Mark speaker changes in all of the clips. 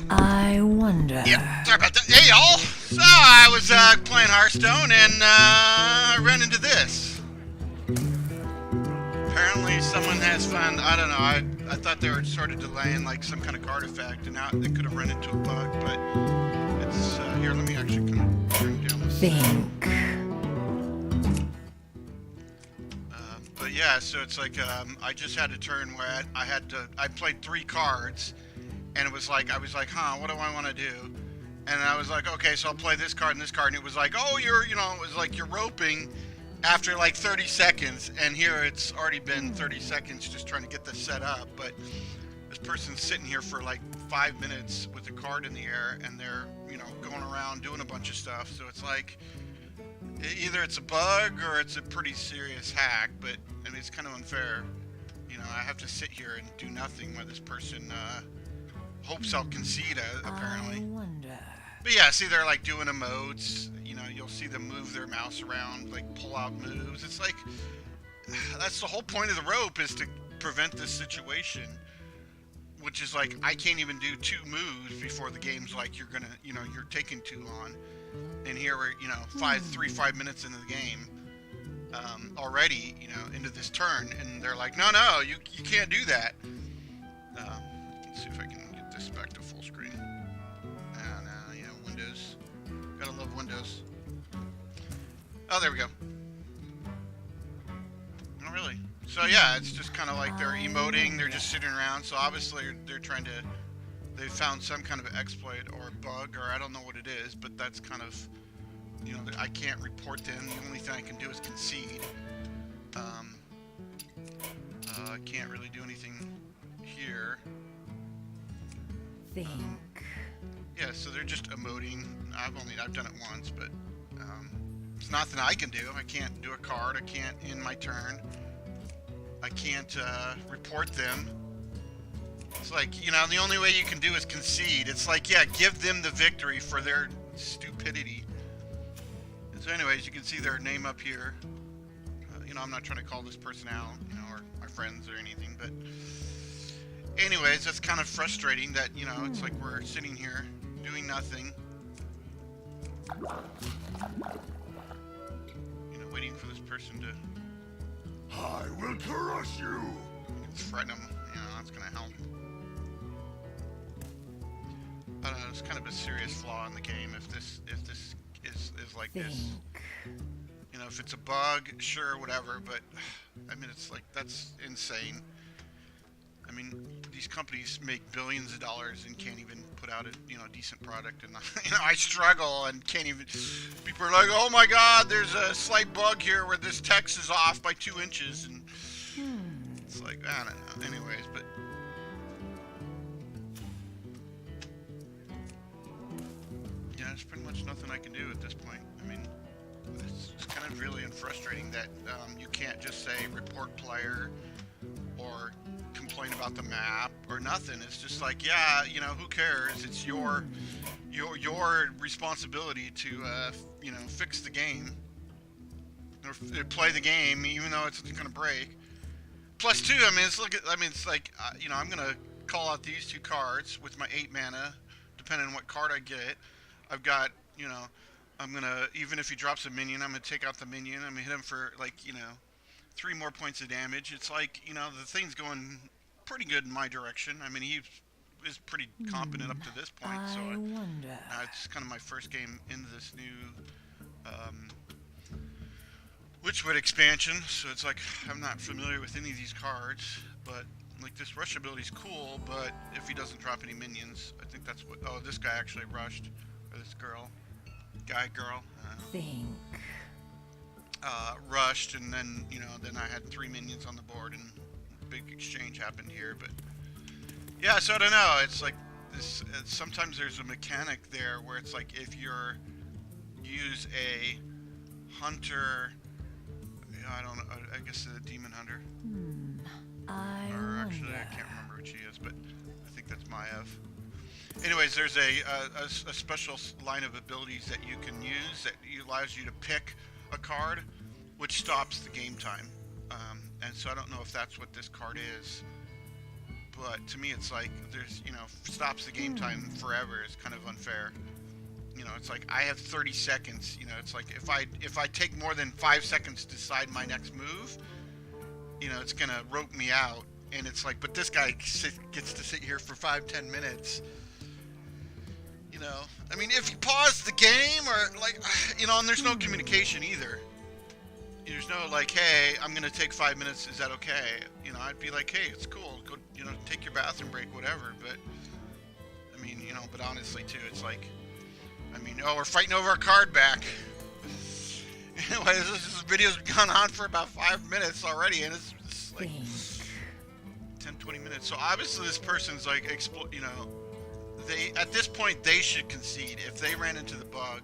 Speaker 1: I wonder.
Speaker 2: Yeah, sorry about that. Hey, y'all. So I was playing Hearthstone and I ran into this. Apparently, someone has found. I don't know. I thought they were sort of delaying like some kind of artifact, and now they could have run into a bug. But it's here. Let me actually kind of bring down this.
Speaker 1: Think.
Speaker 2: But yeah, so it's like I just had a turn where I played 3 cards. And it was like, I was like, what do I want to do? And I was like, okay, so I'll play this card and this card. And it was like, oh, it was like you're roping after like 30 seconds. And here it's already been 30 seconds just trying to get this set up. But this person's sitting here for like 5 minutes with a card in the air and they're, going around doing a bunch of stuff. So it's like, either it's a bug or it's a pretty serious hack. But, I mean, it's kind of unfair. I have to sit here and do nothing while this person, hopes I'll concede, apparently.
Speaker 1: I wonder.
Speaker 2: But yeah, see, they're like doing emotes. You'll see them move their mouse around, like pull out moves. It's like, that's the whole point of the rope, is to prevent this situation. Which is like, I can't even do 2 moves before the game's like, you're gonna, you're taking too long. And here we're, 5 minutes into the game, already, into this turn. And they're like, no, you can't do that. Let's see if I can get this back to full screen. Windows. Gotta love Windows. Oh, there we go. Oh, really? So yeah, it's just kind of like they're emoting, they're just sitting around, so obviously they're trying to, they found some kind of exploit or bug, or I don't know what it is, but that's kind of, I can't report them. The only thing I can do is concede. I can't really do anything here.
Speaker 1: Think.
Speaker 2: Yeah, so they're just emoting. I've done it once, but it's nothing I can do. I can't do a card. I can't end my turn. I can't report them. It's like, the only way you can do is concede. It's like, yeah, give them the victory for their stupidity. And so anyways, you can see their name up here. I'm not trying to call this person out, or my friends or anything, but anyways, that's kind of frustrating that, it's like we're sitting here doing nothing. Waiting for this person to...
Speaker 3: I will crush you!
Speaker 2: Threaten them, that's gonna help. I don't know, it's kind of a serious flaw in the game if this is like this. If it's a bug, sure, whatever, but, I mean, it's like, that's insane. I mean, these companies make billions of dollars and can't even put out a decent product, and I struggle and can't even. People are like, "Oh my God, there's a slight bug here where this text is off by 2 inches," and it's like, I don't know. Anyways, but yeah, there's pretty much nothing I can do at this point. I mean, it's kind of really frustrating that you can't just say report player or complain about the map or nothing. It's just like, yeah, who cares? It's your responsibility to fix the game or play the game, even though it's gonna break. Plus 2, I mean, it's like I'm gonna call out these 2 cards with my 8 mana, depending on what card I get. I've got, I'm gonna, even if he drops a minion, I'm gonna take out the minion. I'm gonna hit him for 3 more points of damage. It's like, the thing's going pretty good in my direction. I mean, he is pretty competent up to this point. So
Speaker 1: I wonder.
Speaker 2: It's kind of my first game into this new Witchwood expansion. So it's like, I'm not familiar with any of these cards, but like this rush ability is cool, but if he doesn't drop any minions, I think that's what, oh, this guy actually rushed, or this girl, girl.
Speaker 1: Think.
Speaker 2: Rushed, and then then I had 3 minions on the board, and big exchange happened here. But yeah, so I don't know. It's like this. Sometimes there's a mechanic there where it's like if you're use a hunter, I don't know. I guess a demon hunter. Actually, I can't remember which he is, but I think that's Maev. Anyways, there's a special line of abilities that you can use that allows you to pick a card, which stops the game time. And so I don't know if that's what this card is. But to me, it's like there's, stops the game time forever is kind of unfair. It's like I have 30 seconds. It's like if I take more than 5 seconds to decide my next move, it's gonna rope me out. And it's like, but this guy gets to sit here for 5-10 minutes. I mean, if you pause the game or like, and there's no communication either. There's no like, hey, I'm gonna take 5 minutes. Is that okay? I'd be like, hey, it's cool. Go, take your bathroom break, whatever. But I mean, but honestly too, it's like, I mean, we're fighting over our card back. Anyway, this video's gone on for about 5 minutes already, and it's like 10-20 minutes. So obviously this person's like, they at this point they should concede if they ran into the bug.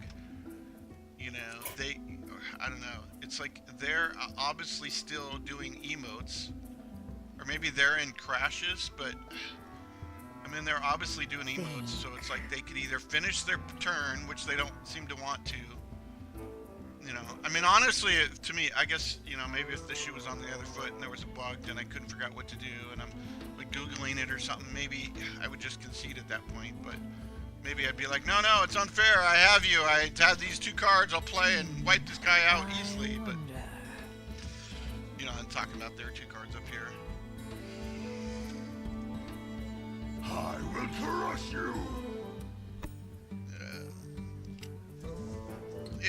Speaker 2: I don't know. It's like they're obviously still doing emotes, or maybe they're in crashes, but I mean they're obviously doing emotes, so it's like they could either finish their turn, which they don't seem to want to. I mean, honestly, to me, I guess, maybe if the shoe was on the other foot and there was a bug and I couldn't figure out what to do and I'm like Googling it or something, maybe I would just concede at that point. But maybe I'd be like, no, it's unfair. I have you. I have these 2 cards. I'll play and wipe this guy out easily. But, I'm talking about there are 2 cards up here.
Speaker 3: I will crush you.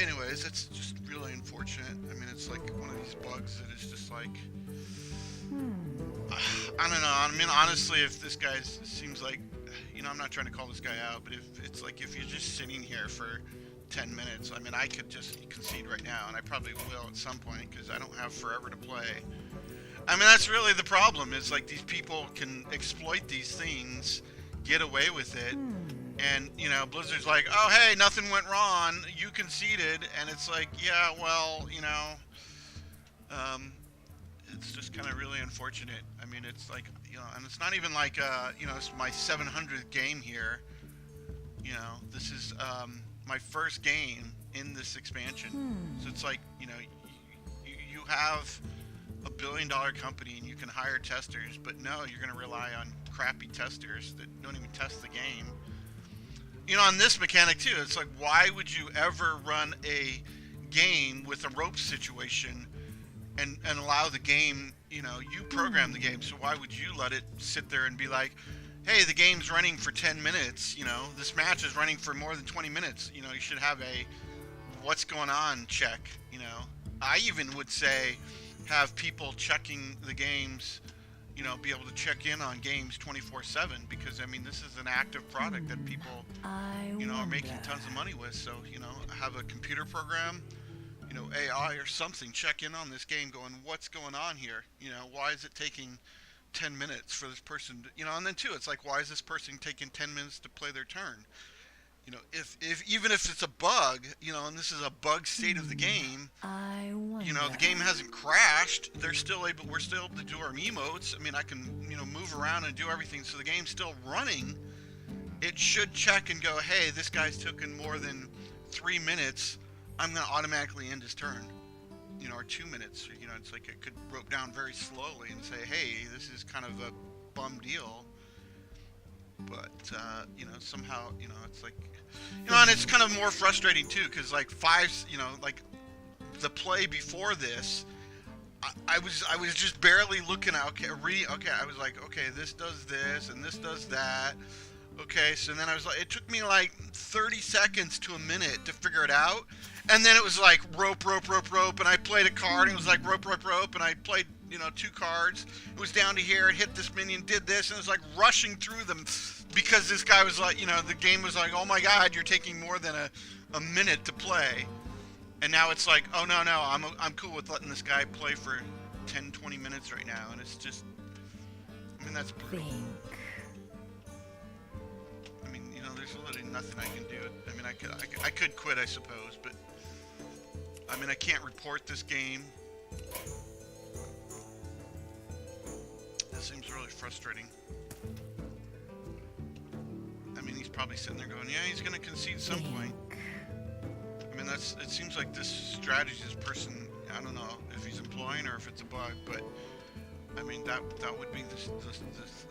Speaker 2: Anyways, it's just really unfortunate. I mean, it's like one of these bugs that is just like, I don't know. I mean, honestly, if this guy seems like, I'm not trying to call this guy out, but if it's like, if you're just sitting here for 10 minutes, I mean, I could just concede right now, and I probably will at some point, because I don't have forever to play. I mean, that's really the problem, is like these people can exploit these things, get away with it, and, Blizzard's like, oh, hey, nothing went wrong, you conceded, and it's like, yeah, well, it's just kind of really unfortunate. I mean, it's like, and it's not even like, it's my 700th game here. This is my first game in this expansion. So it's like, you have a $1 billion company and you can hire testers, but no, you're going to rely on crappy testers that don't even test the game. On this mechanic too, it's like, why would you ever run a game with a rope situation and allow the game, you program the game, so why would you let it sit there and be like, hey, the game's running for 10 minutes, this match is running for more than 20 minutes, you should have a what's going on check, I even would say have people checking the games, be able to check in on games 24/7, because I mean, this is an active product that people, are making tons of money with. So, have a computer program, AI or something, check in on this game going, what's going on here? Why is it taking 10 minutes for this person to, and then too, it's like, why is this person taking 10 minutes to play their turn? If even if it's a bug, and this is a bug state of the game, the game hasn't crashed. We're still able to do our emotes. I mean, I can, move around and do everything. So the game's still running. It should check and go, hey, this guy's taken more than 3 minutes. I'm going to automatically end his turn, or 2 minutes. It's like it could rope down very slowly and say, hey, this is kind of a bum deal. But, somehow, it's like, and it's kind of more frustrating too, because like like the play before this, I was just barely looking at, I was like, okay, this does this and this does that. Okay, so then I was like, it took me like 30 seconds to a minute to figure it out. And then it was like rope, and I played a card, and it was like rope, and I played, 2 cards. It was down to here, it hit this minion, did this, and it was like rushing through them because this guy was like, the game was like, oh my god, you're taking more than a minute to play. And now it's like, oh no, I'm cool with letting this guy play for 10-20 minutes right now, and it's just, I mean, that's brutal. I mean, there's literally nothing I can do. I mean, I could quit, I suppose, but I mean, I can't report this game. That seems really frustrating. I mean, he's probably sitting there going, yeah, he's going to concede at some point. I mean, it seems like this strategy this person I don't know if he's implying or if it's a bug, but I mean that would be the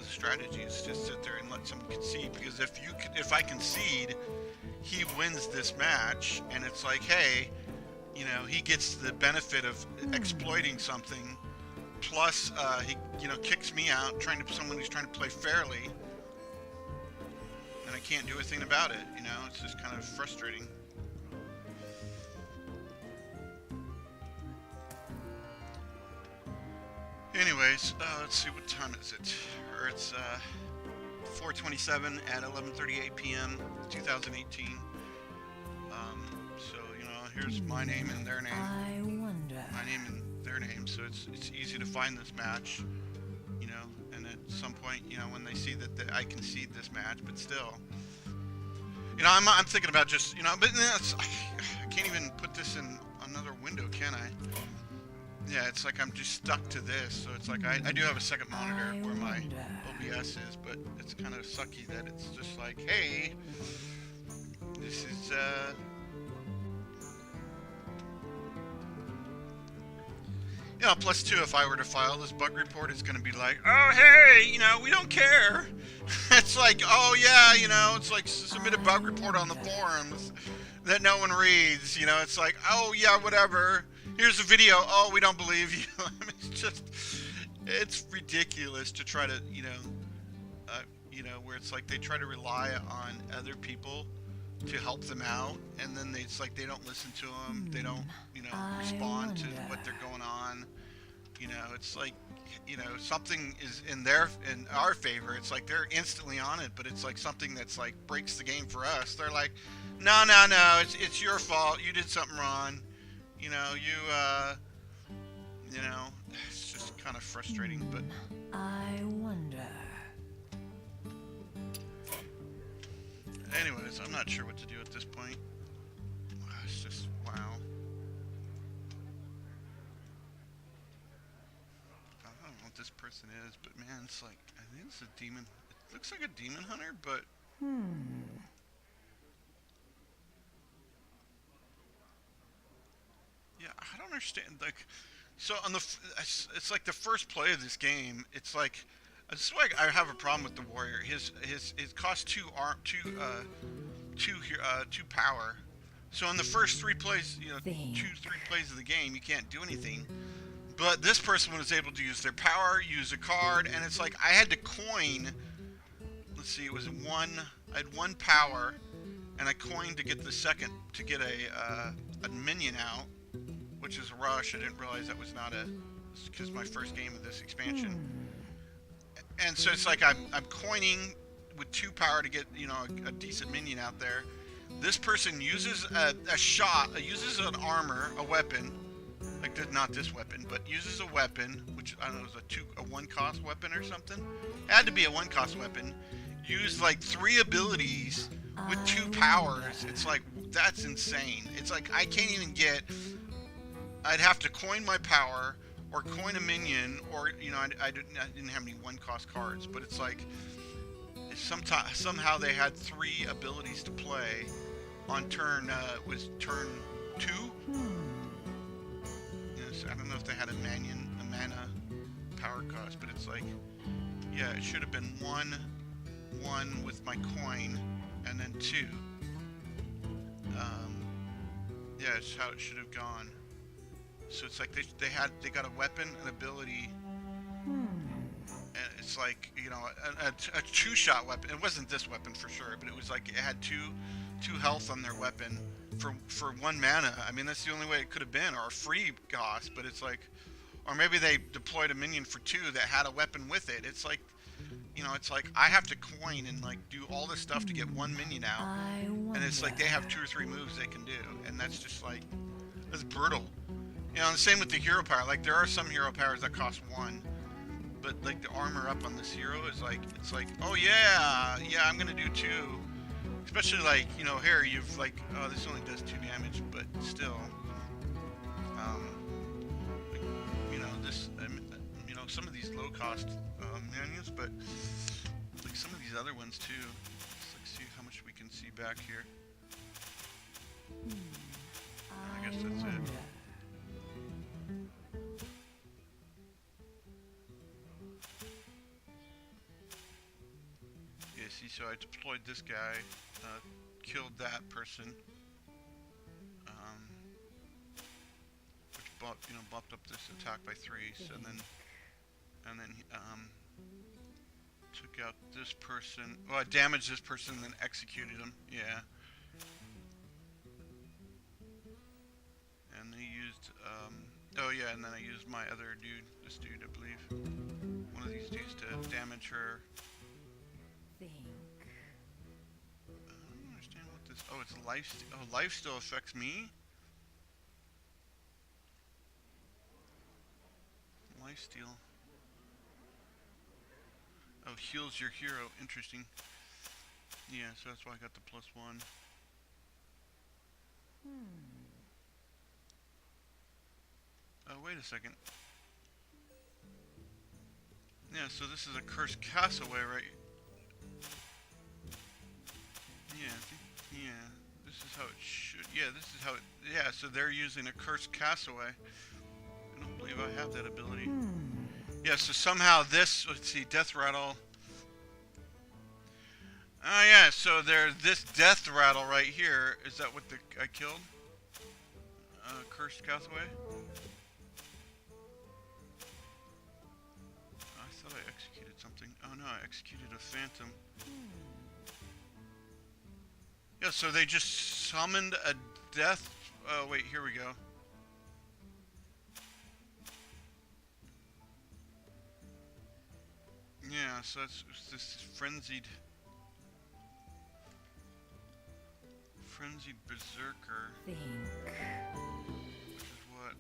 Speaker 2: strategy, is just sit there and let someone concede, because if I concede, he wins this match, and it's like, hey, you know, he gets the benefit of exploiting something, plus he, you know, kicks me out someone who's trying to play fairly, and I can't do a thing about it. You know, it's just kind of frustrating. Anyways, let's see, what time is it? Or it's 4:27 at 11:38 p.m. 2018. So you know, here's my name and their name.
Speaker 1: I wonder.
Speaker 2: My name and their name, so it's easy to find this match. You know, and at some point, you know, when they see that I concede this match, but still, you know, I'm thinking about just, you know, but I can't even put this in another window, can I? Yeah, it's like I'm just stuck to this, so it's like I do have a second monitor where my OBS is, but it's kind of sucky that it's just like, hey, this is, you know, plus two, if I were to file this bug report, it's going to be like, oh, hey, you know, we don't care. It's like, oh, yeah, you know, it's like submit a bug report on the forums that no one reads, you know, it's like, oh, yeah, whatever. Here's a video. Oh, we don't believe you. I mean, it's just, it's ridiculous to try to, you know, where it's like they try to rely on other people to help them out, and then it's like they don't listen to them. They don't, you know, respond to what they're going on. You know, it's like, you know, something is in our favor. It's like they're instantly on it, but it's like something that's like breaks the game for us. They're like, no, it's your fault. You did something wrong. You know, you know, it's just kind of frustrating, but
Speaker 1: I wonder.
Speaker 2: anyways, I'm not sure what to do at this point. It's just, wow. I don't know what this person is, but man, it's like, I think it's a demon. It looks like a demon hunter, but yeah, I don't understand. Like, so on it's like the first play of this game. It's like, this is why I have a problem with the warrior. His costs two power. So in the first three plays, you know, 3 plays of the game, you can't do anything. But this person was able to use their power, use a card, and it's like I had to coin. Let's see, it was I had 1 power, and I coined to get the second, to get a minion out, which is a rush. I didn't realize that was not because my first game of this expansion. And so it's like I'm coining with 2 power to get, you know, a decent minion out there. This person uses uses an armor, a weapon, like not this weapon, but uses a weapon, which I don't know, is a 1 cost weapon or something. It had to be a 1 cost weapon. Used like 3 abilities with 2 powers. It's like, that's insane. It's like I can't even I'd have to coin my power or coin a minion, or, you know, I didn't have any 1 cost cards, but it's like somehow they had 3 abilities to play on turn was turn 2. Yes, I don't know if they had a mana power cost, but it's like, yeah, it should have been 1 with my coin, and then 2. Yeah, it's how it should have gone. So it's like they got a weapon, an ability, and it's like, you know, a 2-shot weapon. It wasn't this weapon for sure, but it was like it had 2 health on their weapon for 1 mana. I mean, that's the only way it could have been, or a free cost. But it's like, or maybe they deployed a minion for 2 that had a weapon with it. It's like, you know, it's like I have to coin and like do all this stuff to get 1 minion out, and it's like they have 2 or 3 moves they can do, and that's just like, that's brutal. You know, and the same with the hero power. Like, there are some hero powers that cost 1, but like the armor up on this hero is like, it's like, oh yeah, I'm gonna do 2. Especially like, you know, here you've like, oh, this only does 2 damage, but still, you know, this, you know, some of these low cost menus, but like some of these other ones too. Let's like see how much we can see back here. I guess that's it. see, so I deployed this guy, killed that person, which bumped, bumped up this attack by 3, and then took out this person. Well, I damaged this person, then executed him. Yeah. And they used, oh yeah, and then I used my other dude, this dude, I believe. One of these dudes to damage her.
Speaker 1: Think.
Speaker 2: I don't understand what this, oh, it's life, oh, life still affects me? Lifesteal. Oh, heals your hero. Interesting. Yeah, so that's why I got the +1. Oh, wait a second. Yeah, so this is a cursed castaway, right? Yeah, yeah. This is how it should. Yeah, this is how it. Yeah, so they're using a cursed castaway. I don't believe I have that ability. Yeah, so somehow this. Let's see, death rattle. Oh yeah, so this death rattle right here. Is that what I killed? Cursed castaway. I thought I executed something. Oh no, I executed a phantom. Yeah, so they just summoned a death. Oh wait, here we go. Yeah, so it's this frenzied berserker.
Speaker 1: Think.
Speaker 2: Which is what?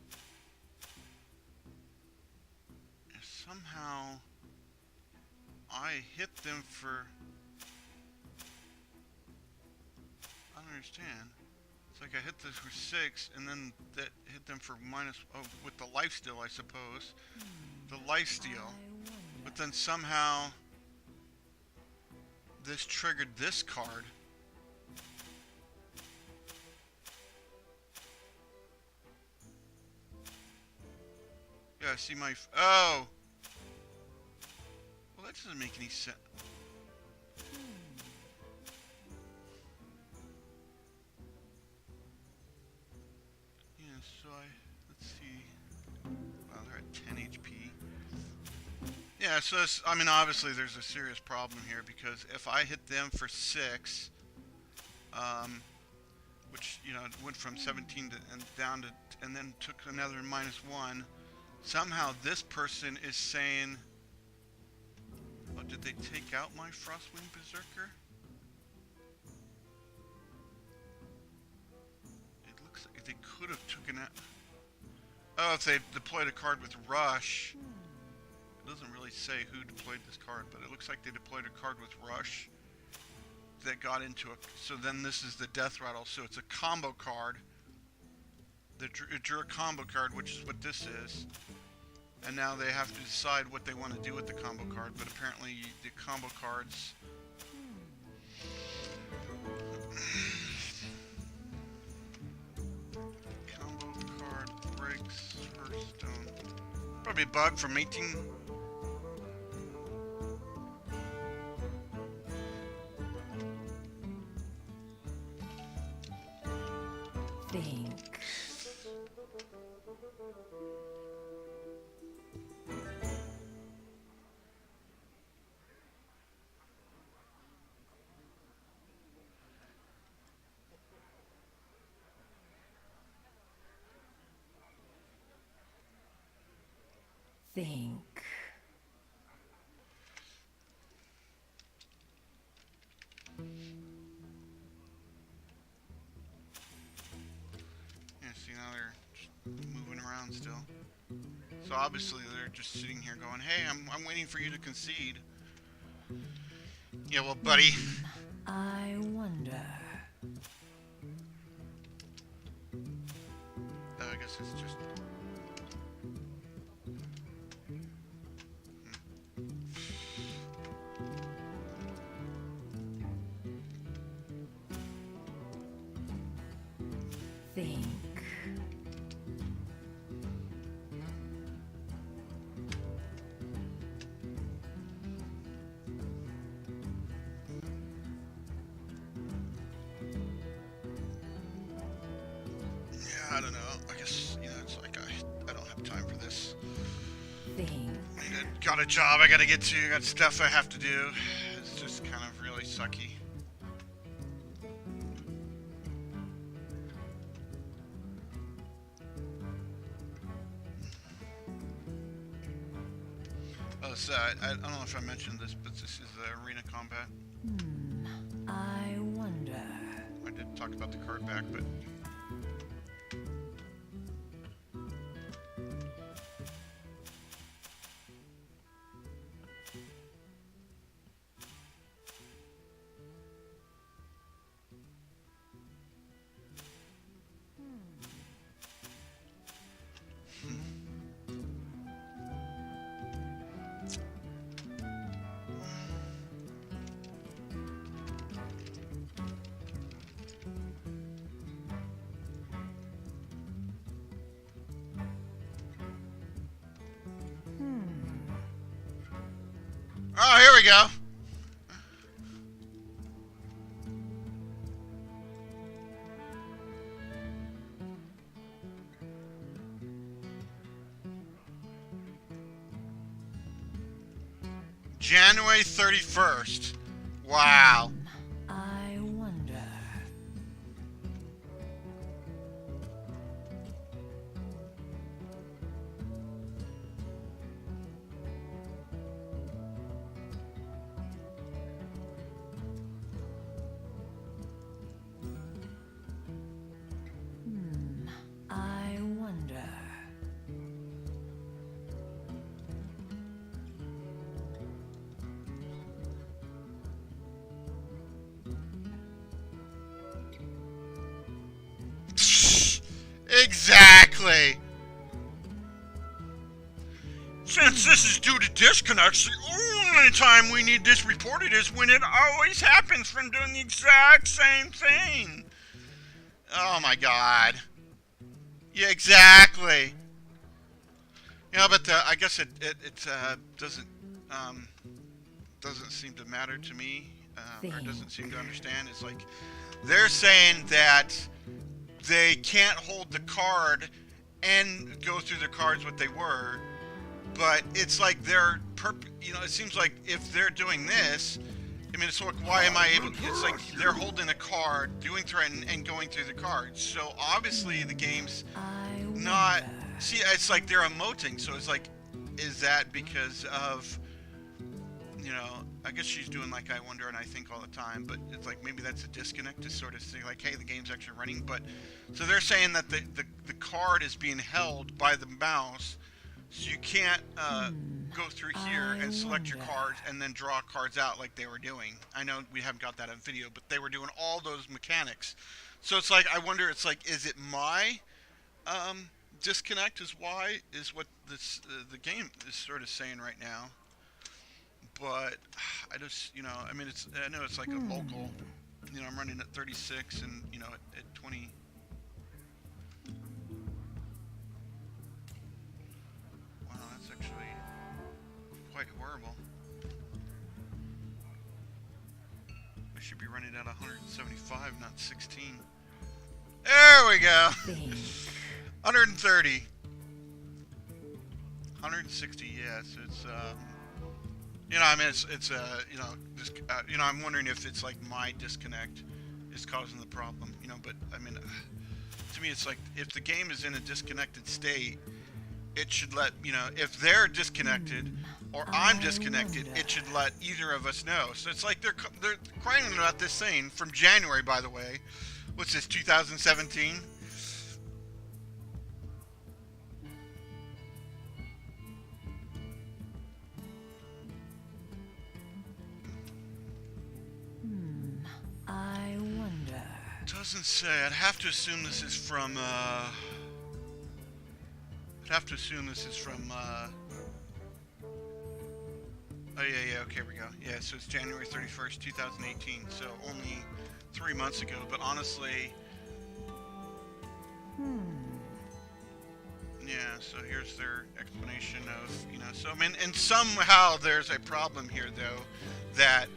Speaker 2: And somehow I hit them for. I don't understand. It's like I hit this for 6, and then that hit them for minus. Oh, with the lifesteal, I suppose. The lifesteal. But then somehow this triggered this card. Yeah, I see my. Oh! Well, that doesn't make any sense. Yeah, so let's see. Wow, they're at 10 HP. Yeah, so I mean, obviously there's a serious problem here because if I hit them for 6, which, went from 17 to, and down to, and then took another -1, somehow this person is saying, oh, did they take out my Frostwing Berserker? It looks like they could have taken it. Oh, if they deployed a card with Rush. It doesn't really say who deployed this card, but it looks like they deployed a card with Rush that got into a. So then this is the Death Rattle. So it's a combo card. It drew a combo card, which is what this is. And now they have to decide what they want to do with the combo card. But apparently the combo cards. Combo card breaks Hearthstone. Probably a bug from 18.
Speaker 1: Think. Think.
Speaker 2: Yeah, see, now they're just moving around still. So obviously they're just sitting here going, hey, I'm waiting for you to concede. Yeah, well, buddy.
Speaker 1: I wonder.
Speaker 2: I guess it's just.
Speaker 1: Think.
Speaker 2: I don't know. I guess, you know, it's like I don't have time for this.
Speaker 1: Thing.
Speaker 2: I got a job I gotta get to, got stuff I have to do. It's just kind of really sucky. Oh, so I don't know if I mentioned this, but this is the arena combat.
Speaker 1: I wonder.
Speaker 2: I did talk about the card back, but oh, here we go. January 31st. Wow.
Speaker 1: I wonder. I wonder.
Speaker 2: Exactly. Since this is due to disconnects, the only time we need this reported is when it always happens from doing the exact same thing. Oh my god. Yeah, exactly. Yeah, but I guess it doesn't seem to matter to me, or doesn't seem to understand. It's like they're saying that they can't hold the card and go through the cards what they were, but it's like they're you know, it seems like if they're doing this, I mean, it's like, why am I able? It's like they're holding a card, doing threaten, and going through the cards. So obviously the game's not. See, it's like they're emoting. So it's like, is that because of, you know? I guess she's doing like I wonder and I think all the time, but it's like maybe that's a disconnect to sort of say like, hey, the game's actually running. But so they're saying that the card is being held by the mouse, so you can't go through here and select your cards and then draw cards out like they were doing. I know we haven't got that on video, but they were doing all those mechanics. So it's like I wonder. It's like, is it my disconnect? Is what this the game is sort of saying right now? But I just, you know, I mean, I know it's like a local, you know, I'm running at 36 and, you know, at 20. Wow, that's actually quite horrible. I should be running at 175, not 16. There we go. 130. 160, yeah, so it's, you know, I mean, it's you know, just, you know, I'm wondering if it's like my disconnect is causing the problem, you know, but I mean, to me, it's like if the game is in a disconnected state, it should let, you know, if they're disconnected or I'm disconnected, it should let either of us know. So it's like they're crying about this thing from January, by the way. What's this, 2017?
Speaker 1: I wonder.
Speaker 2: Doesn't say. I'd have to assume this is from, oh, yeah, okay, here we go. Yeah, so it's January 31st, 2018, so only 3 months ago, but honestly... Yeah, so here's their explanation of, you know, so, I mean, and somehow there's a problem here, though, that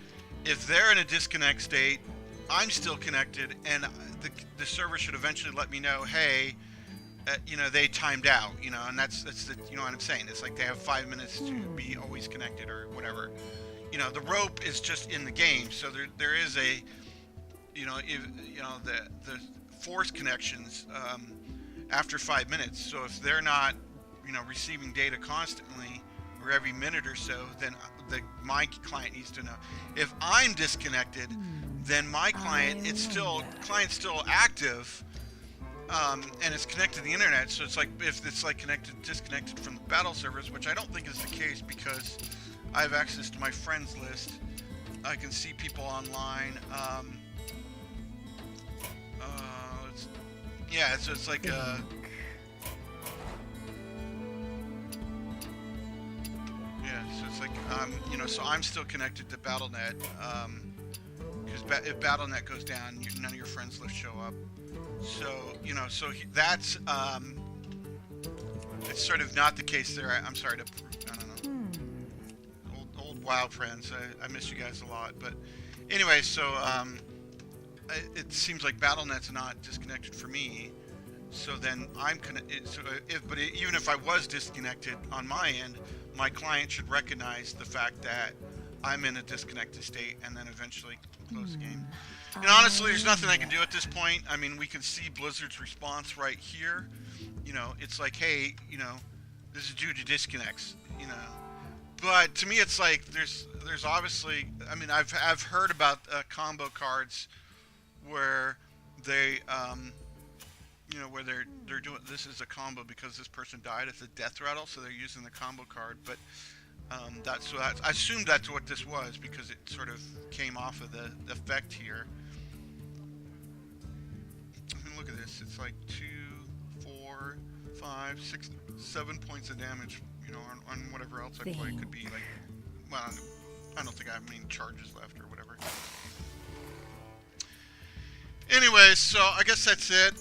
Speaker 2: if they're in a disconnect state, I'm still connected, and the server should eventually let me know, hey, you know, they timed out, you know, and that's the, you know what I'm saying? It's like they have 5 minutes to be always connected or whatever. You know, the rope is just in the game, so there is a, you know, if, you know, the force connections after 5 minutes. So if they're not, you know, receiving data constantly or every minute or so, then my client needs to know. If I'm disconnected, then my client, client's still active, and it's connected to the internet. So it's like, if it's like disconnected from the battle servers, which I don't think is the case because I have access to my friends list. I can see people online. Yeah, so it's like yeah, so it's like you know, so I'm still connected to BattleNet, because if BattleNet goes down, none of your friends list show up. So you know, so that's it's sort of not the case there. I'm sorry to, I don't know, old WoW friends. I miss you guys a lot, but anyway, so it seems like BattleNet's not disconnected for me. So then I'm connected. So even if I was disconnected on my end, my client should recognize the fact that I'm in a disconnected state, and then eventually close the game. And honestly, there's nothing I can do at this point. I mean, we can see Blizzard's response right here. You know, it's like, hey, you know, this is due to disconnects. You know, but to me, it's like there's obviously. I mean, I've heard about combo cards where they you know, where they're doing this is a combo because this person died at the death rattle, so they're using the combo card. But I assumed that's what this was because it sort of came off of the effect here. I mean, look at this. It's like 2, 4, 5, 6, 7 points of damage. You know, on whatever else I play. It could be like, well, I don't think I have any charges left or whatever. Anyway, so I guess that's it.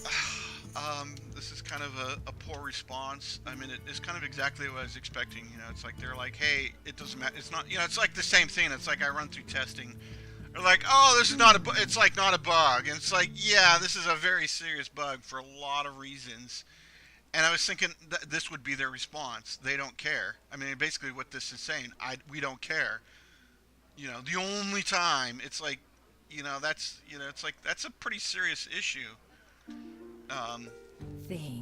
Speaker 2: This is kind of a poor response. I mean, it's kind of exactly what I was expecting. You know, it's like they're like, hey, it doesn't matter. It's not, you know, it's like the same thing. It's like I run through testing. They're like, oh, this is not a, it's like not a bug. And it's like, yeah, this is a very serious bug for a lot of reasons. And I was thinking that this would be their response. They don't care. I mean, basically what this is saying, we don't care. You know, the only time, it's like, you know, that's, you know, it's like, that's a pretty serious issue.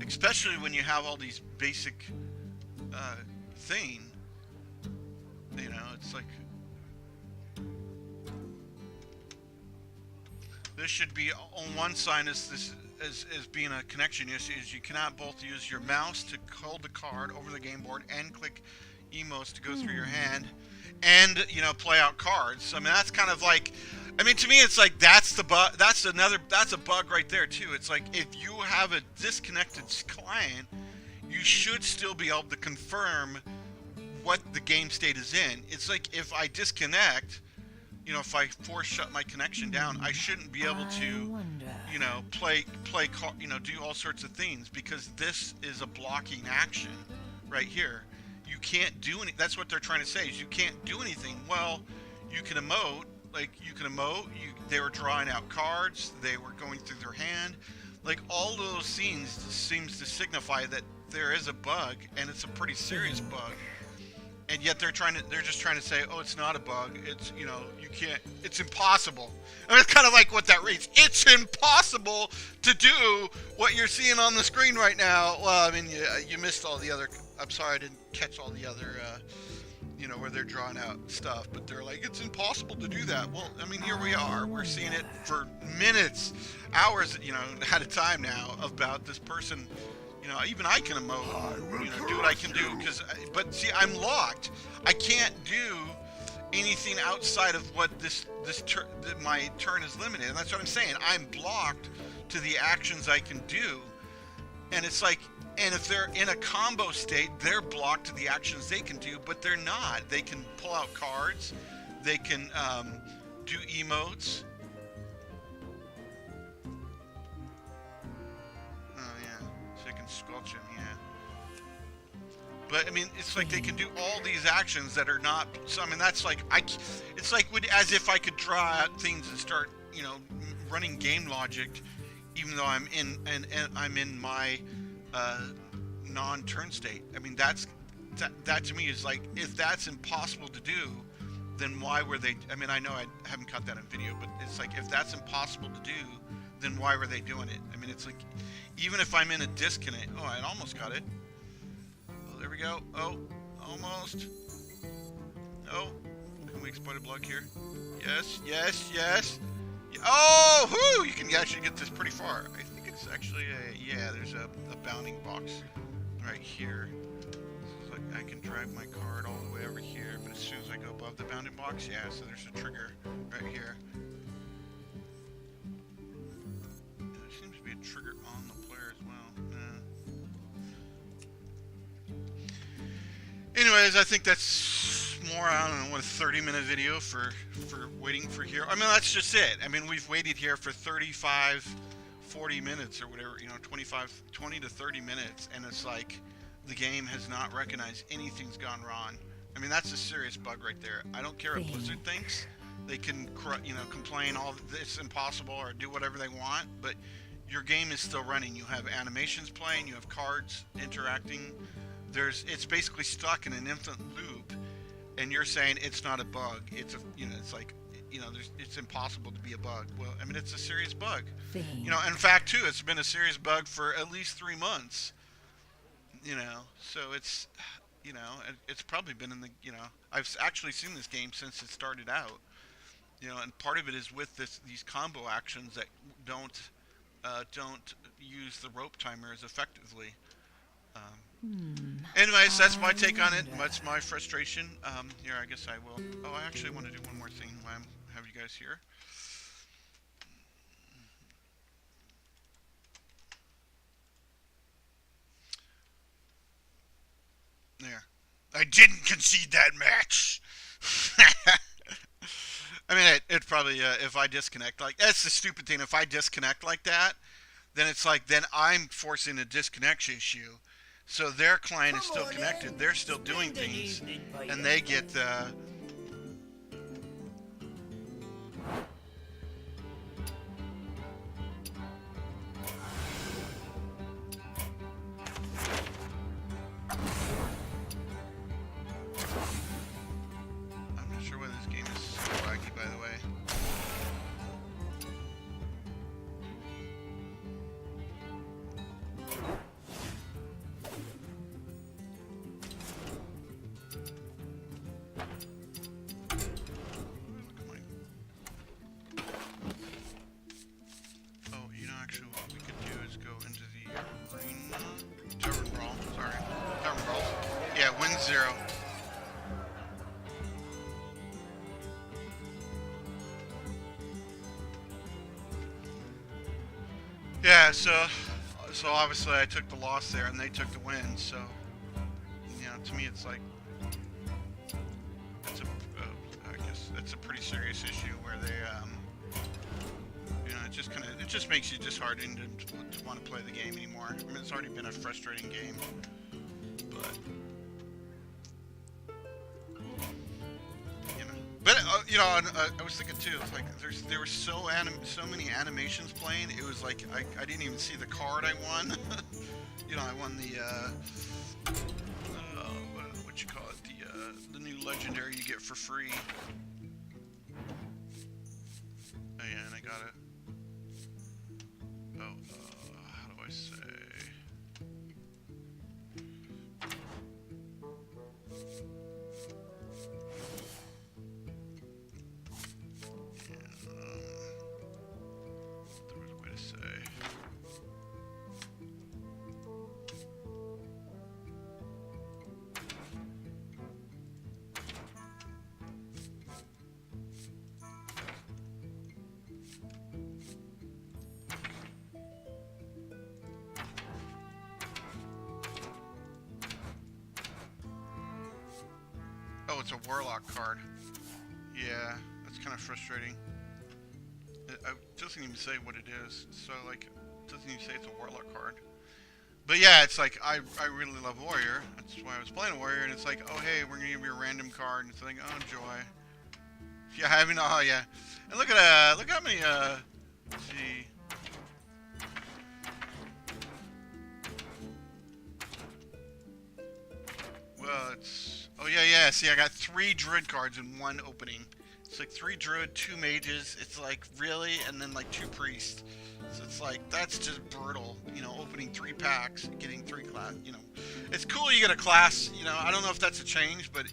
Speaker 2: Especially when you have all these basic thing, you know, it's like this should be on one side as being a connection issue is you cannot both use your mouse to hold the card over the game board and click emotes to go through your hand and, you know, play out cards. I mean, that's kind of like, I mean, to me, it's like that's the bug. That's a bug right there too. It's like if you have a disconnected client, you should still be able to confirm what the game state is in. It's like if I disconnect, you know, if I force shut my connection down, I shouldn't be able to, you know, you know, do all sorts of things because this is a blocking action right here. You can't do any. That's what they're trying to say is you can't do anything. Well, you can emote. Like, you can emote, they were drawing out cards, they were going through their hand. Like, all those scenes seems to signify that there is a bug, and it's a pretty serious bug. And yet they're just trying to say, oh, it's not a bug, it's, you know, you can't, it's impossible. I mean, it's kind of like what that reads. It's impossible to do what you're seeing on the screen right now. Well, I mean, you missed all the other, I'm sorry I didn't catch all the other, you know, where they're drawing out stuff, but they're like, it's impossible to do that. Well, I mean, here we are. We're seeing it for minutes, hours, you know, at a time now about this person. You know, even I can emote, you know, do what I can do, but see, I'm locked. I can't do anything outside of what my turn is limited, and that's what I'm saying. I'm blocked to the actions I can do, and it's like, and if they're in a combo state, they're blocked to the actions they can do, but they're not. They can pull out cards. They can do emotes. Oh, yeah. So they can squelch him, yeah. But, I mean, it's like they can do all these actions that are not... So, I mean, that's like... It's like as if I could draw out things and start, you know, running game logic, even though I'm in my... non-turn state. I mean, that to me is like, if that's impossible to do, then why were they? I mean, I know I haven't cut that in video, but it's like, if that's impossible to do, then why were they doing it? I mean, it's like, even if I'm in a disconnect. Oh, I almost got it. Oh, there we go. Oh, almost. Oh, can we exploit a block here? Yes, yes, yes. Oh, whoo! You can actually get this pretty far. I think it's actually yeah, there's a bounding box right here. So like, I can drag my card all the way over here, but as soon as I go above the bounding box, yeah, so there's a trigger right here. Yeah, there seems to be a trigger on the player as well. Anyways, I think that's more, I don't know, what, a 30-minute video for waiting for here. I mean, that's just it. I mean, we've waited here for 35, 40 minutes or whatever, you know, 20 to 30 minutes, and it's like the game has not recognized anything's gone wrong. I mean, that's a serious bug right there. I don't care what Blizzard thinks. They can, you know, complain all this impossible or do whatever they want, but your game is still running. You have animations playing, you have cards interacting. It's basically stuck in an infinite loop, and you're saying it's not a bug. It's a, you know, it's like, you know, it's impossible to be a bug. Well, I mean, it's a serious bug. You know, in fact, too, it's been a serious bug for at least 3 months. You know, so it's, you know, it's probably been in the, you know, I've actually seen this game since it started out. You know, and part of it is with these combo actions that don't use the rope timer as effectively. Anyways, that's my take on it. That's my frustration. Here, I guess I will. Oh, I actually want to do one more thing while I have you guys here. There. I didn't concede that match. I mean, it probably, if I disconnect, like, that's the stupid thing. If I disconnect like that, then it's like, then I'm forcing a disconnection issue. So their client is still connected. They're still doing things, and they get the. I'm not sure why this game is so laggy, by the way. Tavern Brawl, sorry. Tavern Brawl. Yeah, win 0. Yeah, so obviously I took the loss there and they took the win, so, you know, to me it's like, it's I guess that's a pretty serious issue where they, you know, it just makes you disheartened to want to play the game anymore. I mean, it's already been a frustrating game, but you know. But you know, I was thinking too. It's like there were so many animations playing. It was like I didn't even see the card I won. You know, I won the what you call it, the new legendary you get for free. Oh yeah, and I got it. How do I say? There was a way to say. Oh, it's a Warlock card. Yeah, that's kind of frustrating. It doesn't even say what it is. So, like, it doesn't even say it's a Warlock card. But yeah, it's like, I really love Warrior. That's why I was playing Warrior. And it's like, oh, hey, we're going to give you a random card. And it's like, oh, joy. Yeah, I mean, oh, yeah. And look how many, let's see. well, it's... Oh, yeah. See, I got 3 Druid cards in one opening. It's like 3 Druid, 2 Mages. It's like, really? And then like 2 Priests. So it's like, that's just brutal. You know, opening 3 packs, getting 3 class, you know. It's cool you get a class, you know. I don't know if that's a change, but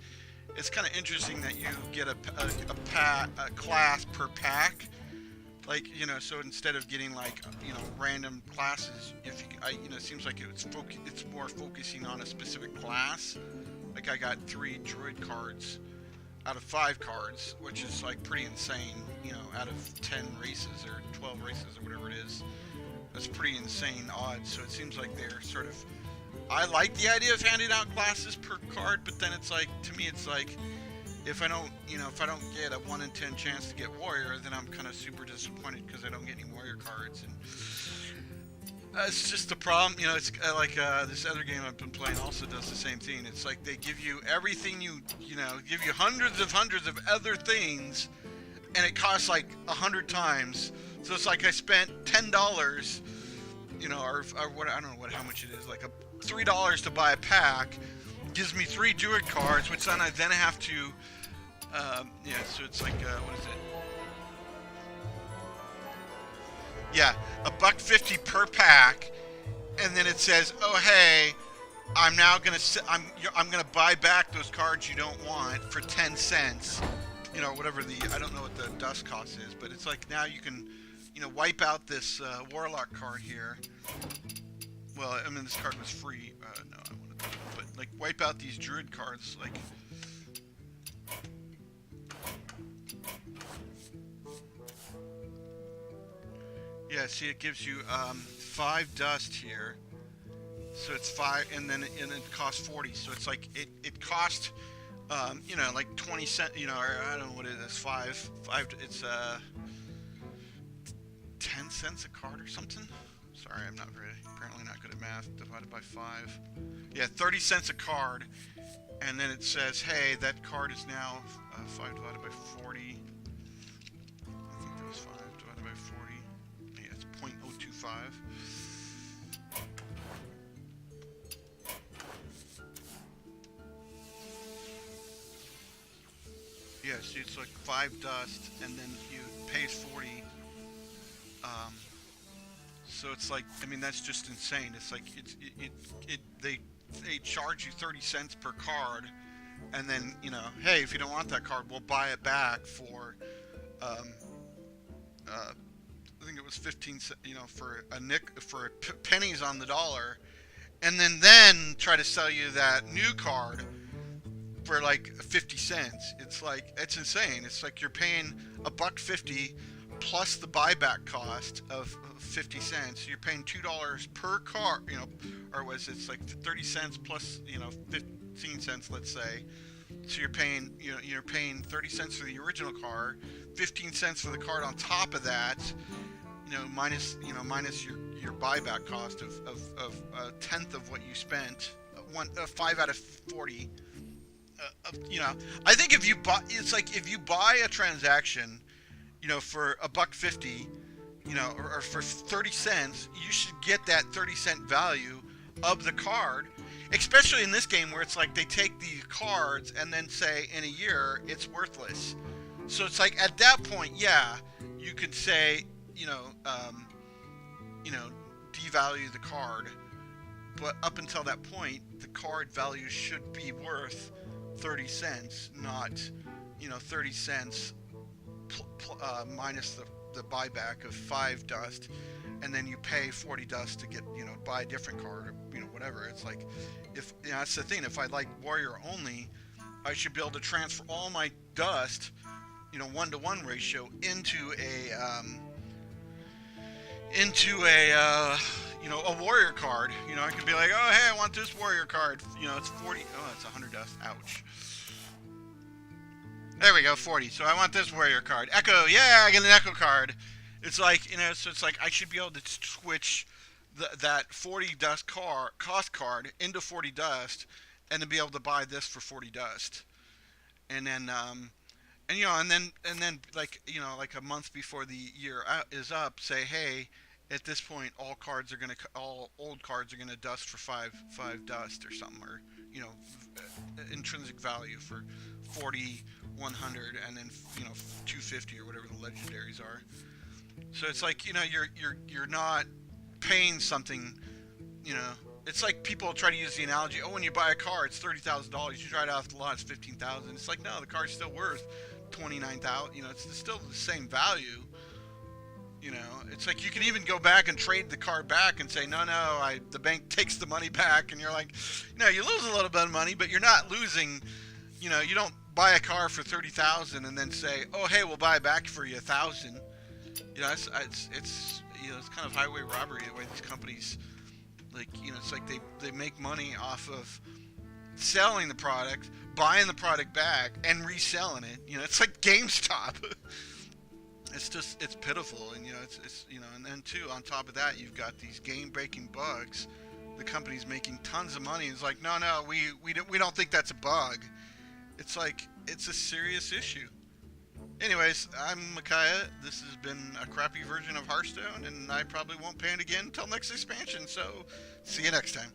Speaker 2: it's kind of interesting that you get a class per pack. Like, you know, so instead of getting like, you know, random classes, if you, you know, it seems like it's more focusing on a specific class. Like I got 3 Druid cards out of 5 cards, which is like pretty insane, you know, out of 10 races or 12 races or whatever it is. That's pretty insane odds. So it seems like they're sort of, I like the idea of handing out classes per card, but then it's like, to me it's like, if I don't, you know, if I don't get a 1 in 10 chance to get Warrior, then I'm kind of super disappointed because I don't get any Warrior cards. And it's just the problem, you know. It's like this other game I've been playing also does the same thing. It's like they give you everything you know, give you hundreds of other things, and it costs like 100 times. So it's like I spent $10, you know, or what, I don't know how much it is, like $3 to buy a pack. Gives me 3 Druid cards, which then I have to, yeah, so it's like, what is it? Yeah, $1.50 per pack, and then it says, oh hey, I'm now gonna I'm gonna buy back those cards you don't want for 10 cents, you know, whatever I don't know what the dust cost is, but it's like now you can, you know, wipe out this Warlock card here. Well, I mean, this card was free. No, I wanted to, but like wipe out these Druid cards, like. Yeah, see, it gives you 5 dust here, so it's 5, and then it costs 40. So it's like it cost, you know, like 20 cents, you know, or I don't know what it is, 5. It's 10 cents a card or something. Sorry, I'm apparently not good at math. Divided by 5. Yeah, 30 cents a card, and then it says, hey, that card is now 5 divided by 40. I think that was 5 divided by 40. Yeah, it's 0.025. Yeah, see, it's like 5 dust, and then you pays 40. So it's like, I mean, that's just insane. It's like they charge you 30 cents per card, and then, you know, hey, if you don't want that card, we'll buy it back for I think it was 15 cents, you know, for pennies on the dollar, and then try to sell you that new card for like 50 cents. It's like, it's insane. It's like you're paying $1.50 plus the buyback cost of 50 cents. You're paying $2 per card, you know, or was it's like 30 cents plus, you know, 15 cents, let's say. So you're paying, you know, you're paying 30 cents for the original card, 15 cents for the card on top of that, you know, minus your buyback cost of a tenth of what you spent, 5 out of 40. You know, I think if you buy, it's like if you buy a transaction, you know, for $1.50, you know, or for 30 cents, you should get that 30-cent value of the card, especially in this game where it's like they take these cards and then say in a year it's worthless. So it's like at that point, yeah, you could say, you know, devalue the card, but up until that point, the card value should be worth 30 cents, not, you know, 30 cents minus the buyback of 5 dust, and then you pay 40 dust to get, you know, buy a different card, or, you know, whatever. It's like, if, you know, that's the thing, if I like Warrior only, I should be able to transfer all my dust, you know, 1-to-1 ratio into a you know, a Warrior card. You know, I could be like, oh, hey, I want this Warrior card. You know, it's 40. Oh, it's 100 dust. Ouch. There we go, 40. So I want this Warrior card. Echo, yeah, I get an Echo card. It's like, you know, so it's like I should be able to switch that 40 dust cost card into 40 dust, and then be able to buy this for 40 dust. And then, and you know, and then like, you know, like a month before the year is up, say, hey, at this point, all old cards are gonna dust for 5 dust or something, or intrinsic value for 40, 100, and then 250 or whatever the legendaries are. So it's like you're not paying something. It's like people try to use the analogy. Oh, when you buy a car, it's $30,000. You drive it off the lot, it's $15,000. It's like, no, the car's still worth $29,000. It's still the same value. It's like you can even go back and trade the car back and say, no, the bank takes the money back, and you're like, you lose a little bit of money, but you're not losing. You don't buy a car for $30,000 and then say, oh, hey, we'll buy it back for you $1,000. It's kind of highway robbery the way these companies, it's like they make money off of selling the product, buying the product back, and reselling it. It's like GameStop. It's pitiful, and and then too, on top of that, you've got these game-breaking bugs. The company's making tons of money. It's like, no, we don't think that's a bug. It's like, it's a serious issue. Anyways, I'm Micaiah. This has been a crappy version of Hearthstone, and I probably won't pay it again until next expansion, so see you next time.